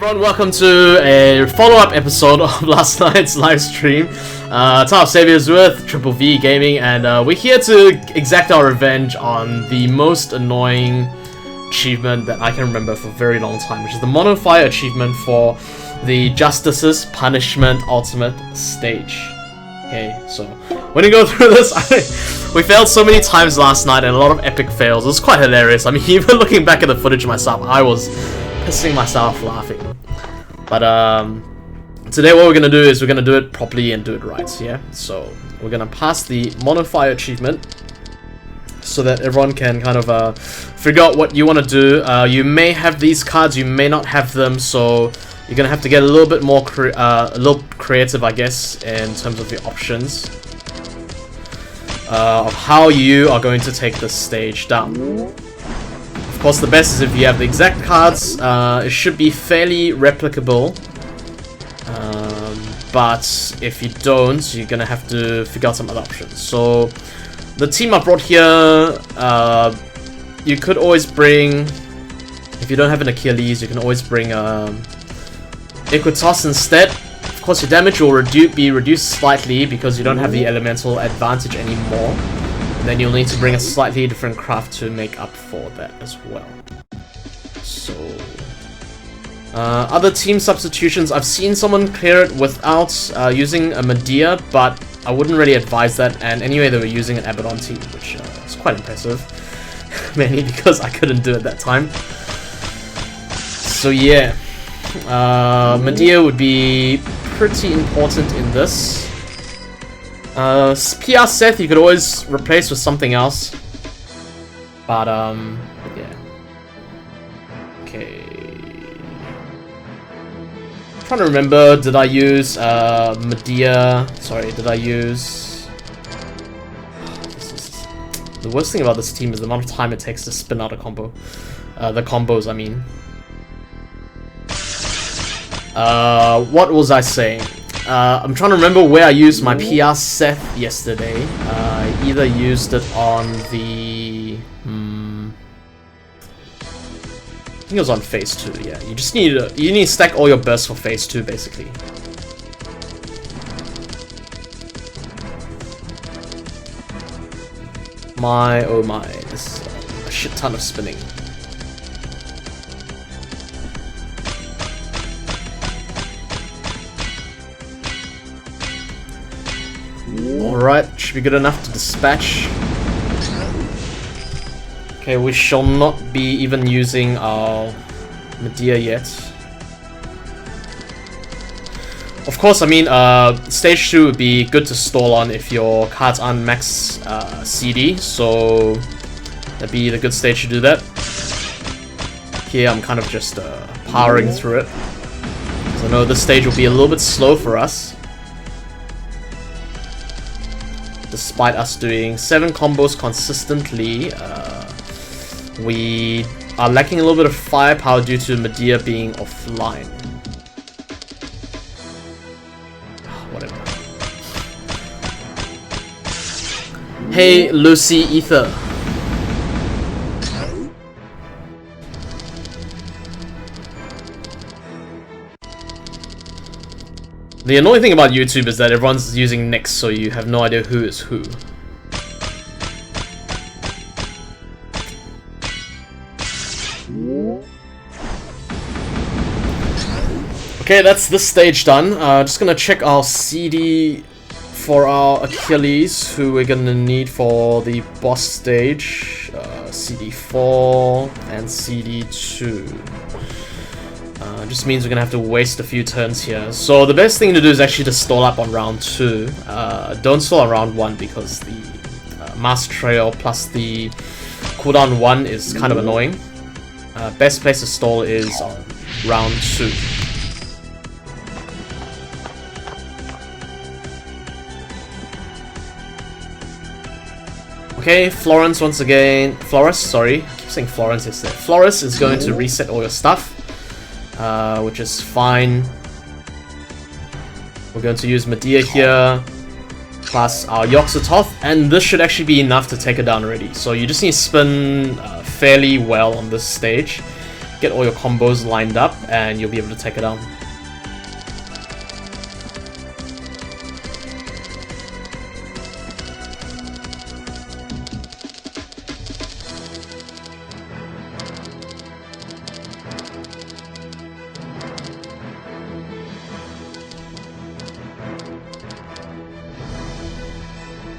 everyone, welcome to a follow-up episode of last night's live stream. ToS Saviors with Triple V Gaming, and we're here to exact our revenge on the most annoying achievement that I can remember for a very long time, which is the Monofire achievement for the Justice's Punishment Ultimate stage. Okay, so when we go through this, we failed so many times last night and a lot of epic fails. It was quite hilarious. I mean, even looking back at the footage myself, I was pissing myself laughing. But today what we're gonna do is we're gonna do it properly and do it right. Yeah, so we're gonna pass the Monofire achievement so that everyone can kind of figure out what you want to do. You may have these cards, you may not have them, so you're gonna have to get a little bit more creative, I guess, in terms of your options of how you are going to take this stage down. Of course, the best is if you have the exact cards. It should be fairly replicable, but if you don't, you're gonna have to figure out some other options. So the team I brought here, you could always bring, if you don't have an Achilles, you can always bring ToS instead. Of course, your damage will be reduced slightly because you don't have the elemental advantage anymore. And then you'll need to bring a slightly different craft to make up for that as well. So, other team substitutions, I've seen someone clear it without using a Medea, but I wouldn't really advise that. And anyway, they were using an Abaddon team, which is quite impressive. Mainly because I couldn't do it that time. So yeah, Medea would be pretty important in this. PR Seth you could always replace with something else, but yeah. Okay, I'm trying to remember, did I use Medea? Sorry, did I use... The worst thing about this team is the amount of time it takes to spin out a combo. The combos, I mean. What was I saying? I'm trying to remember where I used my PR Seth yesterday. I either used it on the... I think it was on phase 2, yeah. You just need to stack all your bursts for phase 2, basically. My, oh my, this is a shit ton of spinning. Alright, should be good enough to dispatch. Okay, we shall not be even using our Medea yet. Of course, I mean, stage 2 would be good to stall on if your cards aren't max CD, so that'd be the good stage to do that. Here, I'm kind of just powering through it, because I know this stage will be a little bit slow for us. Despite us doing 7 combos consistently, we are lacking a little bit of firepower due to Medea being offline. Whatever. Hey, Lucy Ether. The annoying thing about YouTube is that everyone's using Nyx, so you have no idea who is who. Okay, that's this stage done. Just gonna check our CD for our Achilles, who we're gonna need for the boss stage. CD4 and CD2. Just means we're gonna have to waste a few turns here. So the best thing to do is actually to stall up on round 2. Don't stall on round 1 because the Master Trail plus the cooldown 1 is kind of annoying. Best place to stall is on round 2. Okay, Florence once again. Florus, sorry. I keep saying Florence instead. Florus is going to reset all your stuff. Which is fine. We're going to use Medea here, plus our Yogg-Sothoth, and this should actually be enough to take it down already. So you just need to spin fairly well on this stage. get all your combos lined up, and you'll be able to take it down.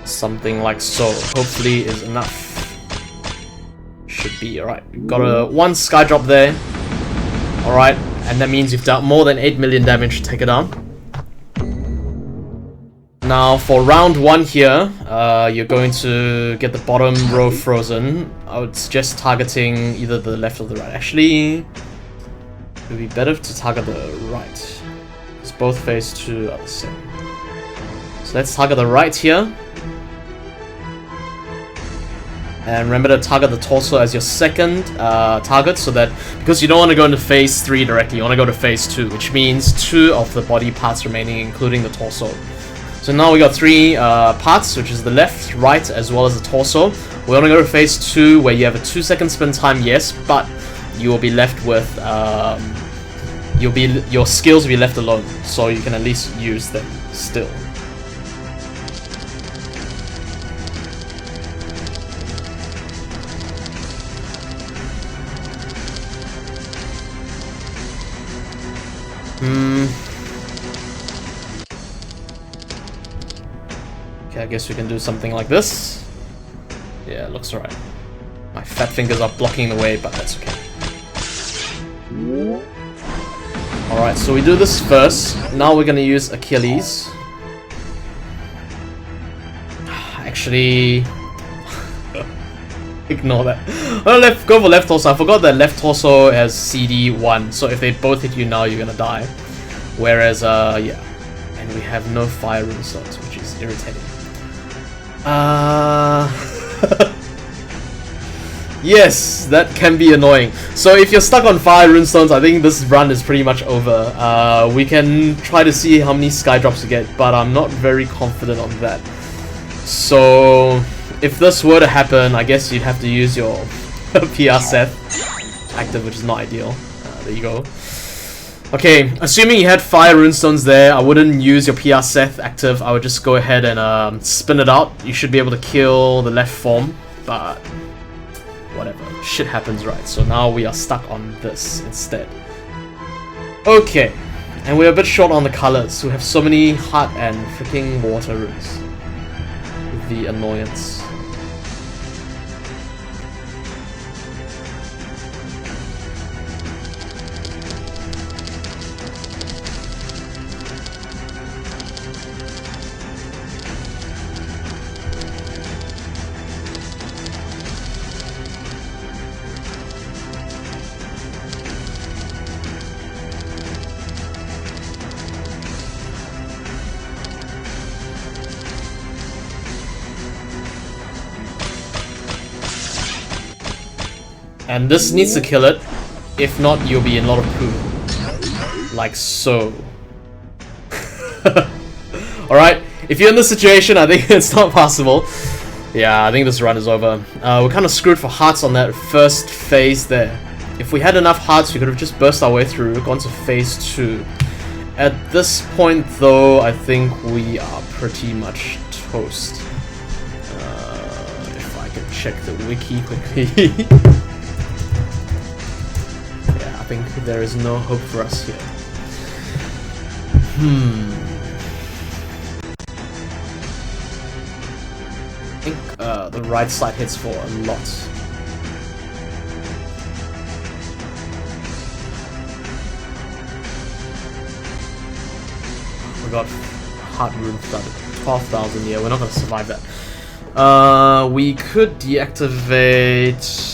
Something like so, hopefully is enough. Should be, alright. Got a 1 sky drop there. Alright, and that means you've done more than 8 million damage to take it down. Now for round 1 here, you're going to get the bottom row frozen. I would suggest targeting either the left or the right. Actually, it would be better to target the right, because both phase 2 are the same. So let's target the right here. And remember to target the torso as your second target, so that, because you don't want to go into phase 3 directly, you want to go to phase 2, which means 2 of the body parts remaining, including the torso. So now we got 3 parts, which is the left, right, as well as the torso. We want to go to phase 2, where you have a 2-second spin time, yes, but you will be left with, your skills will be left alone, so you can at least use them still. Okay, I guess we can do something like this. Yeah, looks alright. My fat fingers are blocking the way, but that's okay. Alright, so we do this first. Now we're gonna use Achilles. Actually, ignore that. Well, go for left torso. I forgot that left torso has CD1, so if they both hit you now, you're gonna die. Whereas, yeah. And we have no fire rune slots, which is irritating. Yes, that can be annoying. So if you're stuck on fire runestones, I think this run is pretty much over. We can try to see how many sky drops you get, but I'm not very confident on that. So if this were to happen, I guess you'd have to use your PR Seth active, which is not ideal. There you go. Okay, assuming you had fire runestones there, I wouldn't use your PR Seth active. I would just go ahead and spin it out. You should be able to kill the left form, but whatever. Shit happens, right? So now we are stuck on this instead. Okay, and we're a bit short on the colors. We have so many heart and freaking water runes. The annoyance. And this needs to kill it. If not, you'll be in a lot of poo. Like so. Alright, if you're in this situation, I think it's not possible. Yeah, I think this run is over. We're kind of screwed for hearts on that first phase there. If we had enough hearts, we could have just burst our way through, gone to phase 2. At this point, though, I think we are pretty much toast. If I can check the wiki quickly. I think there is no hope for us here. I think the right side hits for a lot. We got heart rune flooded. 12,000, yeah, we're not gonna survive that. We could deactivate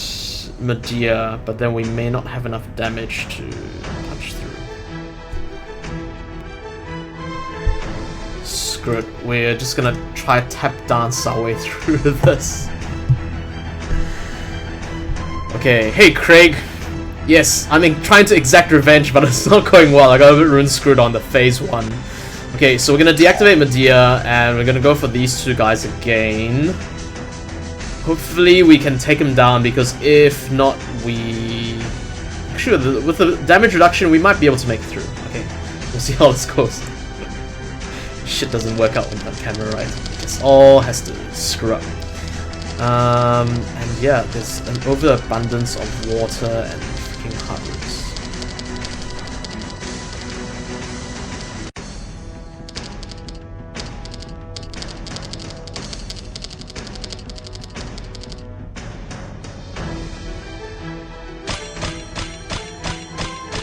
Medea, but then we may not have enough damage to punch through. Screw it, we're just gonna try tap dance our way through this. Okay, hey Craig. Yes, I'm trying to exact revenge, but it's not going well. I got a bit rune screwed on the phase 1. Okay, so we're gonna deactivate Medea, and we're gonna go for these 2 guys again. Hopefully we can take him down, because if not, we actually, with the damage reduction, we might be able to make it through. Okay, we'll see how this goes. Shit doesn't work out with that camera, right? This all has to screw up. And yeah, there's an overabundance of water and freaking hardwoods.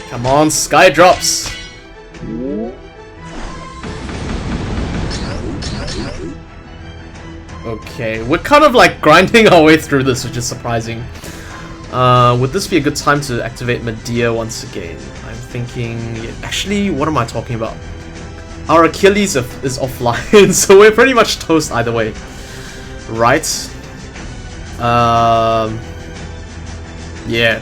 Come on, sky drops! Okay, we're kind of like grinding our way through this, which is surprising. Would this be a good time to activate Medea once again? I'm thinking... Actually, what am I talking about? Our Achilles is offline, so we're pretty much toast either way. Right? Yeah.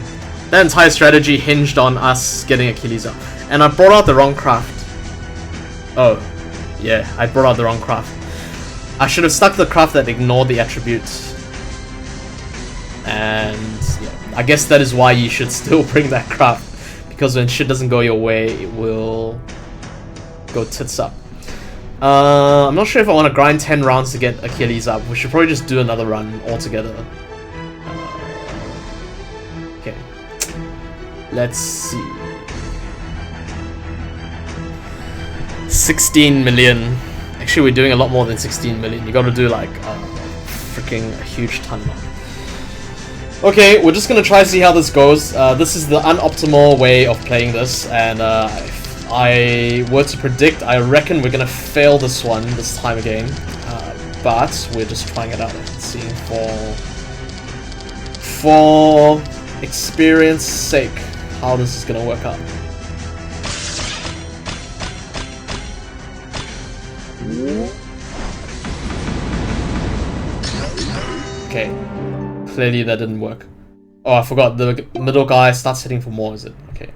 That entire strategy hinged on us getting Achilles up. And I brought out the wrong craft. Oh. Yeah, I brought out the wrong craft. I should have stuck the craft that ignored the attributes. And yeah, I guess that is why you should still bring that craft. Because when shit doesn't go your way, it will go tits up. I'm not sure if I want to grind 10 rounds to get Achilles up. We should probably just do another run altogether. Okay. Let's see. 16 million. Actually, we're doing a lot more than 16 million. You gotta do like freaking a huge ton more. Okay, we're just gonna try to see how this goes. This is the unoptimal way of playing this, and if I were to predict, I reckon we're gonna fail this one this time again. But we're just trying it out and seeing for experience sake how this is gonna work out. Okay, clearly that didn't work. Oh, I forgot, the middle guy starts hitting for more, is it? Okay.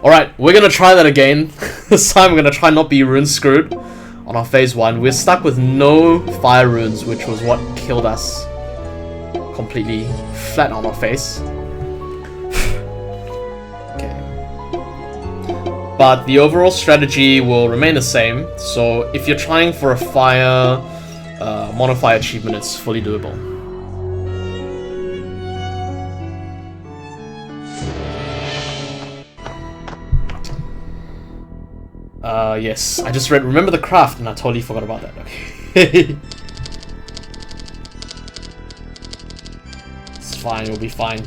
Alright, we're gonna try that again. This time we're gonna try not be rune screwed on our phase 1. We're stuck with no fire runes, which was what killed us completely flat on our face. Okay. But the overall strategy will remain the same, so if you're trying for a fire modifier achievement, it's fully doable. Yes, I just read remember the craft and I totally forgot about that. Okay. It's fine, we'll be fine.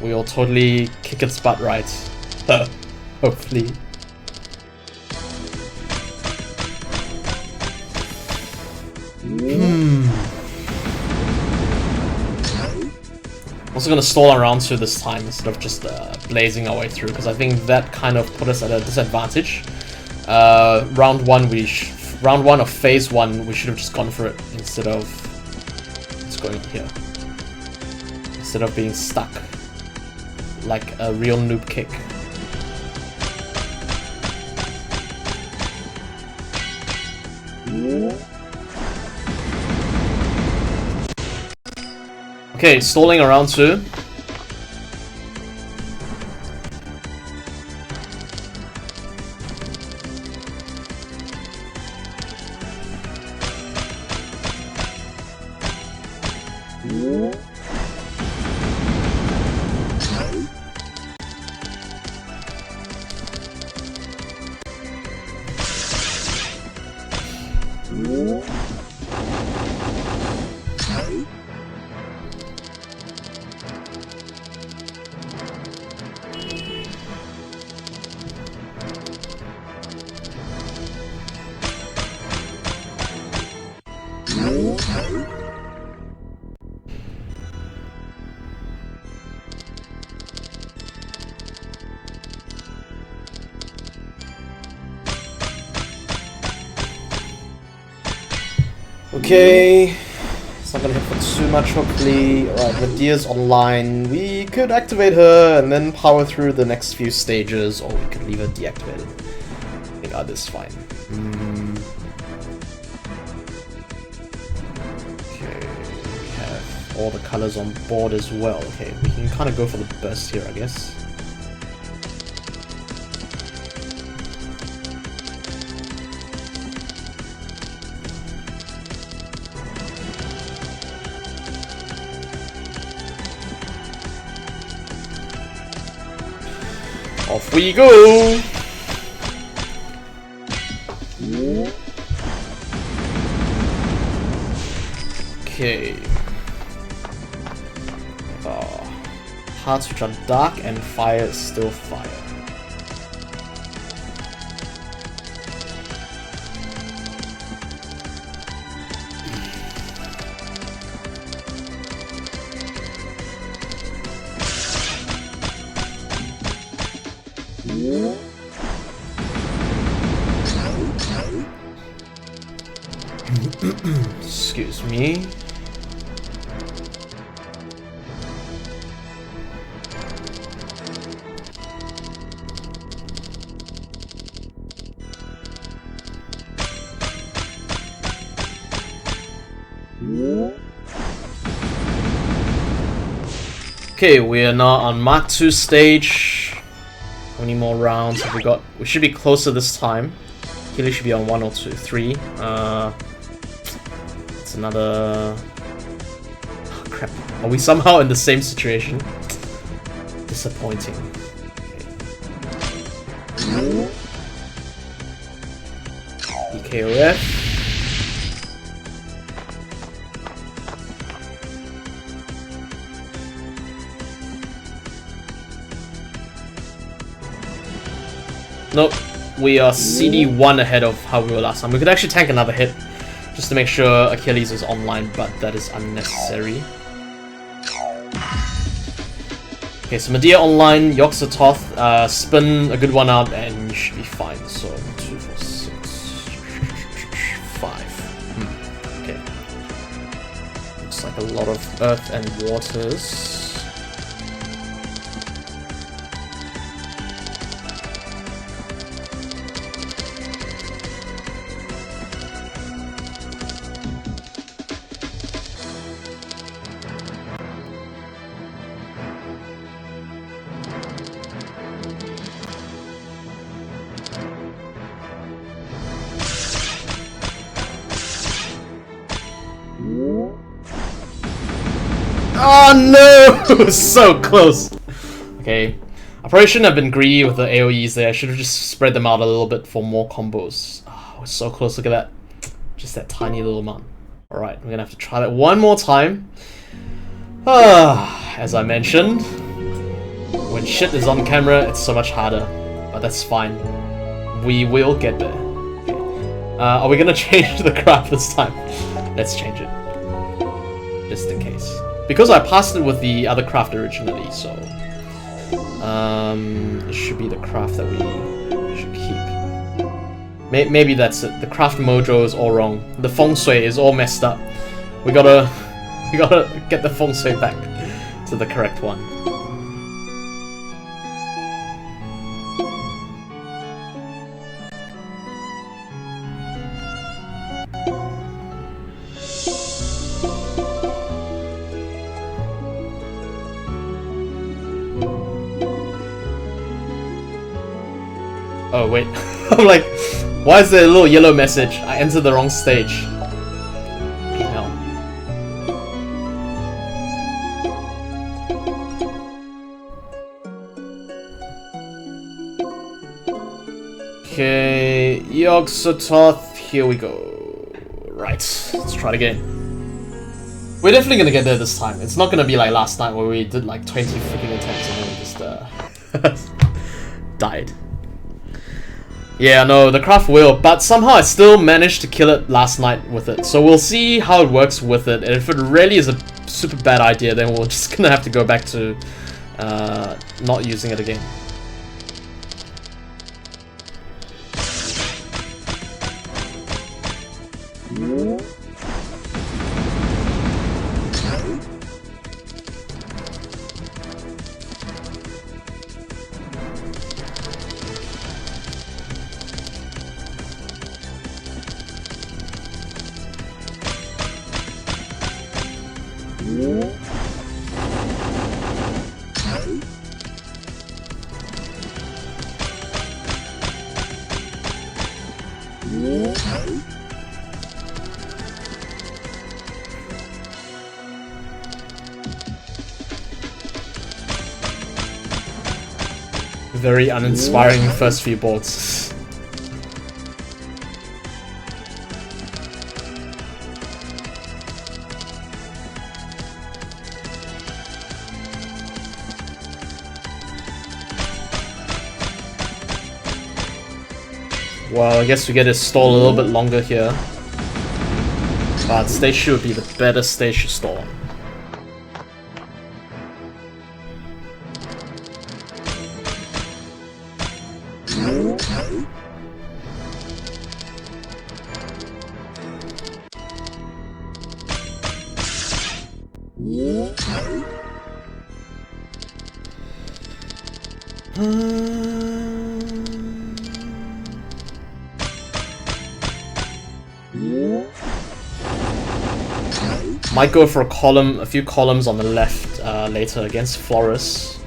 We'll totally kick its butt right. Hopefully. Also gonna stall around to this time instead of just blazing our way through, because I think that kind of put us at a disadvantage. Round one of phase 1, we should have just gone for it instead of going here. Instead of being stuck like a real noob kick. Okay, stalling around too. Okay, it's not gonna hit for too much, hopefully. Alright, Medea's online. We could activate her and then power through the next few stages, or we could leave her deactivated. I think this is fine. Okay, we have all the colors on board as well. Okay, we can kind of go for the burst here, I guess. Off we go! Okay. Parts which are dark and fire is still fire. Excuse me. Okay, we are now on Mark 2 stage. How many more rounds have we got? We should be closer this time. Keely should be on 1 or 2, 3. It's another... Oh, crap. Are we somehow in the same situation? Disappointing. Okay. EKOF. Nope, we are CD1 ahead of how we were last time. We could actually tank another hit, just to make sure Achilles is online, but that is unnecessary. Okay, so Medea online, Yogg-Sothoth, spin a good one out, and you should be fine. So, 2, 4, 6, 5. Okay. Looks like a lot of earth and waters. Oh no! So close! Okay. I probably shouldn't have been greedy with the AoEs there. I should have just spread them out a little bit for more combos. Oh, we're so close. Look at that. Just that tiny little amount. Alright, we're gonna have to try that one more time. As I mentioned, when shit is on camera, it's so much harder. But that's fine. We will get there. Okay. Are we gonna change the craft this time? Let's change it. Just in case. Because I passed it with the other craft originally, so... it should be the craft that we should keep. Maybe that's it. The craft mojo is all wrong. The feng shui is all messed up. We gotta get the feng shui back to the correct one. Oh wait, I'm like, why is there a little yellow message? I entered the wrong stage. Hell. Okay, Yogg-Sothoth, here we go. Right, let's try it again. We're definitely gonna get there this time. It's not gonna be like last night where we did like 20 freaking attempts and then we just died. Yeah, no, the craft will, but somehow I still managed to kill it last night with it. So we'll see how it works with it, and if it really is a super bad idea, then we're just gonna have to go back to not using it again. Very uninspiring first few boards. Well, I guess we get to stall a little bit longer here. But stage 2 would be the better stage to stall on. Might go for a few columns on the left later against Flores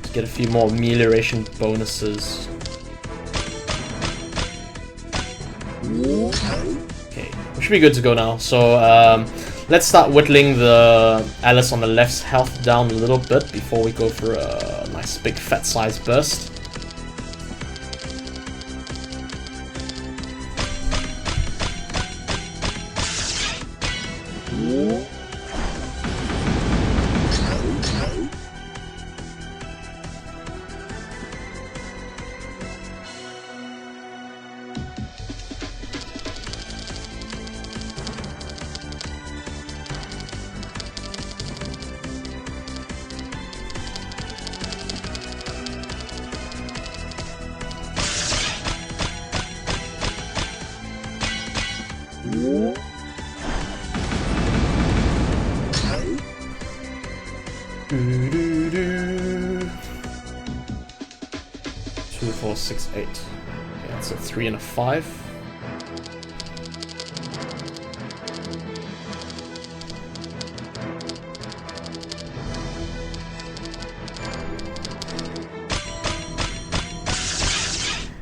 to get a few more amelioration bonuses. Okay, we should be good to go now. So let's start whittling the Alice on the left's health down a little bit before we go for a nice big fat size burst. Two, 4, 6, 8. Okay, that's a 3 and a 5.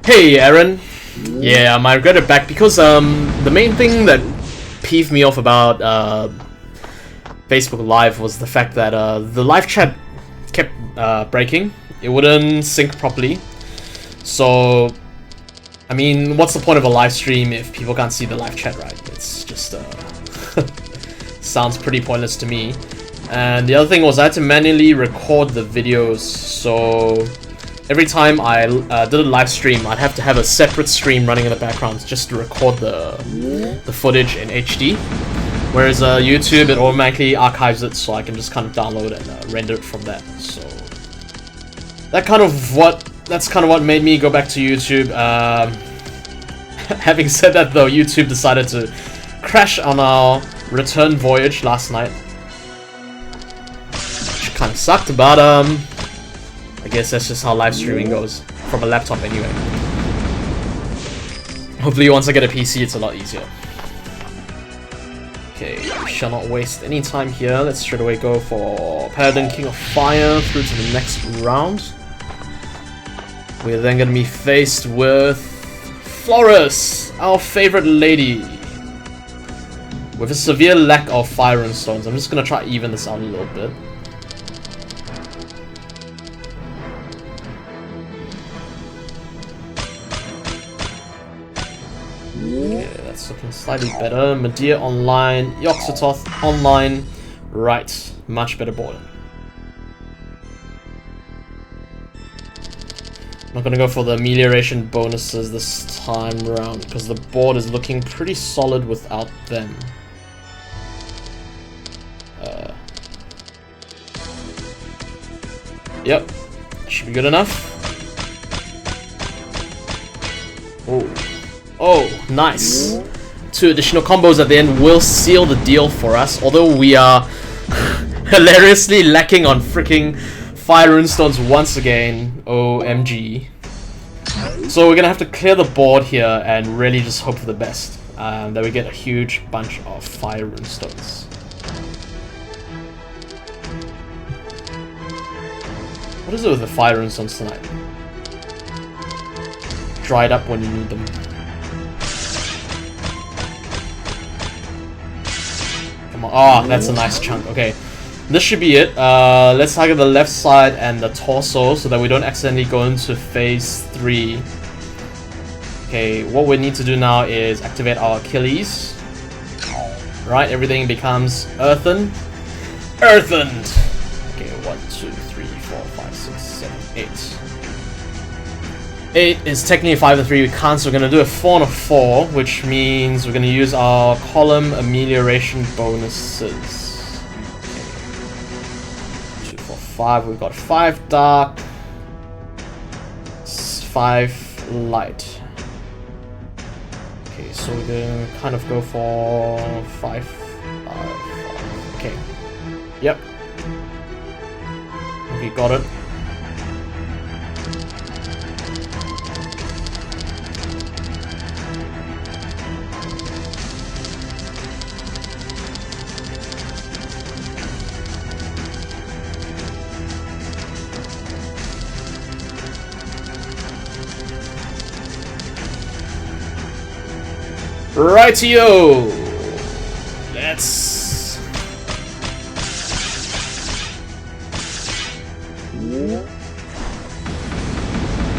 Hey, Aaron. Yeah, I regret it back because the main thing that peeved me off about Facebook Live was the fact that the live chat kept breaking. It wouldn't sync properly. So, I mean, what's the point of a live stream if people can't see the live chat, right? It's just sounds pretty pointless to me. And the other thing was I had to manually record the videos, so every time I did a live stream, I'd have to have a separate stream running in the background just to record the footage in HD. Whereas YouTube, it automatically archives it, so I can just kind of download and render it from that. So that's kind of what made me go back to YouTube. Having said that, though, YouTube decided to crash on our return voyage last night, which kind of sucked. But I guess that's just how live streaming goes from a laptop, anyway. Hopefully, once I get a PC, it's a lot easier. Okay, we shall not waste any time here. Let's straight away go for Paladin King of Fire through to the next round. We're then going to be faced with Flores, our favorite lady. With a severe lack of fire and stones, I'm just going to try to even this out a little bit. Okay, that's looking slightly better. Medea online, Yoxototh online. Right, much better board. Not gonna go for the amelioration bonuses this time around because the board is looking pretty solid without them. Yep, should be good enough. Oh, nice. 2 additional combos at the end will seal the deal for us, although we are hilariously lacking on freaking Fire Runestones once again. OMG. So we're gonna have to clear the board here and really just hope for the best. That we get a huge bunch of Fire Runestones. What is it with the Fire Runestones tonight? Dried up when you need them. Come on. Oh, that's a nice chunk. Okay. This should be it. Let's target the left side and the torso so that we don't accidentally go into phase 3. Okay, what we need to do now is activate our Achilles. Right, everything becomes earthened. Earthened! Okay, 1, 2, 3, 4, 5, 6, 7, 8. 8 is technically 5 to 3, we can't, so we're gonna do a 4 and a 4, which means we're gonna use our column amelioration bonuses. 5, we've got 5 dark, 5 light. Okay, so we're gonna kind of go for 5, 5. Okay. Yep. Okay, got it. Rightio! Let's...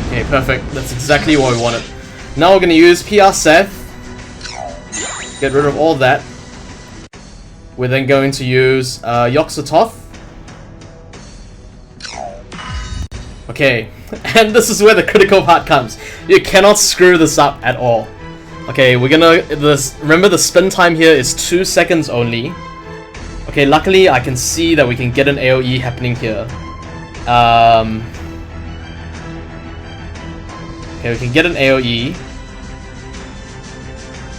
Okay, perfect. That's exactly what we wanted. Now we're gonna use PR Seth. Get rid of all that. We're then going to use Yoxototh. Okay, and this is where the critical part comes. You cannot screw this up at all. Okay, we're gonna... remember the spin time here is 2 seconds only. Okay, luckily I can see that we can get an AoE happening here. Okay, we can get an AoE.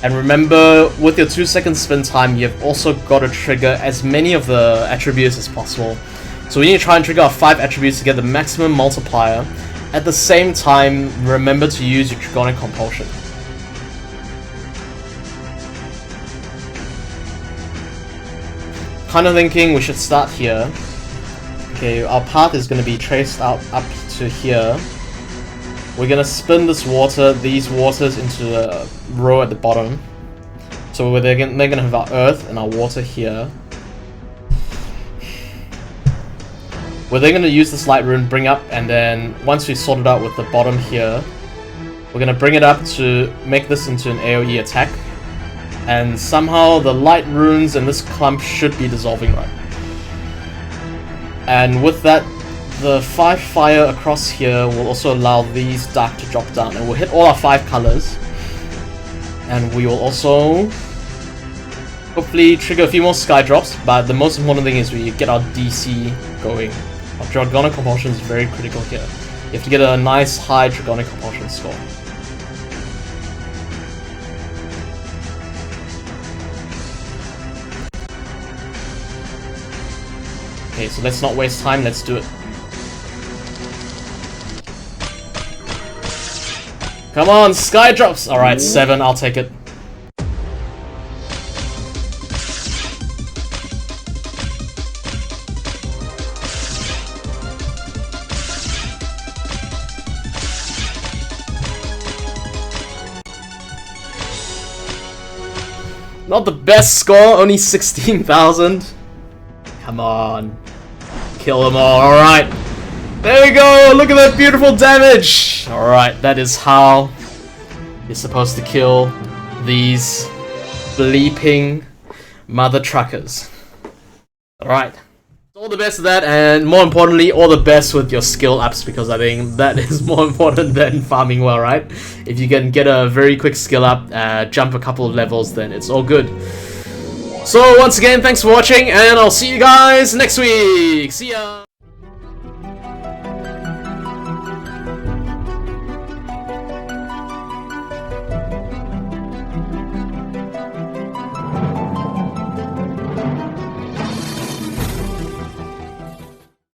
And remember, with your 2 second spin time, you've also got to trigger as many of the attributes as possible. So we need to try and trigger our 5 attributes to get the maximum multiplier. At the same time, remember to use your Draconic Compulsion. Kind of thinking we should start here. Okay, our path is going to be traced out up to here. We're going to spin these waters into a row at the bottom. So they're going to have our earth and our water here. We're then going to use this light rune, bring up, and then once we sort it out with the bottom here, we're going to bring it up to make this into an AoE attack. And somehow the light runes in this clump should be dissolving right. And with that, the 5 fire across here will also allow these dark to drop down. And we'll hit all our 5 colors. And we will also hopefully trigger a few more sky drops. But the most important thing is we get our DC going. Our Draconic Compulsion is very critical here. You have to get a nice high Draconic Compulsion score. Okay, so let's not waste time, let's do it. Come on, sky drops! Alright, 7, I'll take it. Not the best score, only 16,000. Come on. Kill them all, alright. There we go, look at that beautiful damage! Alright, that is how you're supposed to kill these bleeping mother truckers. Alright. All the best of that, and more importantly, all the best with your skill ups, because I think that is more important than farming well, right? If you can get a very quick skill up, jump a couple of levels, then it's all good. So once again, thanks for watching, and I'll see you guys next week. See ya!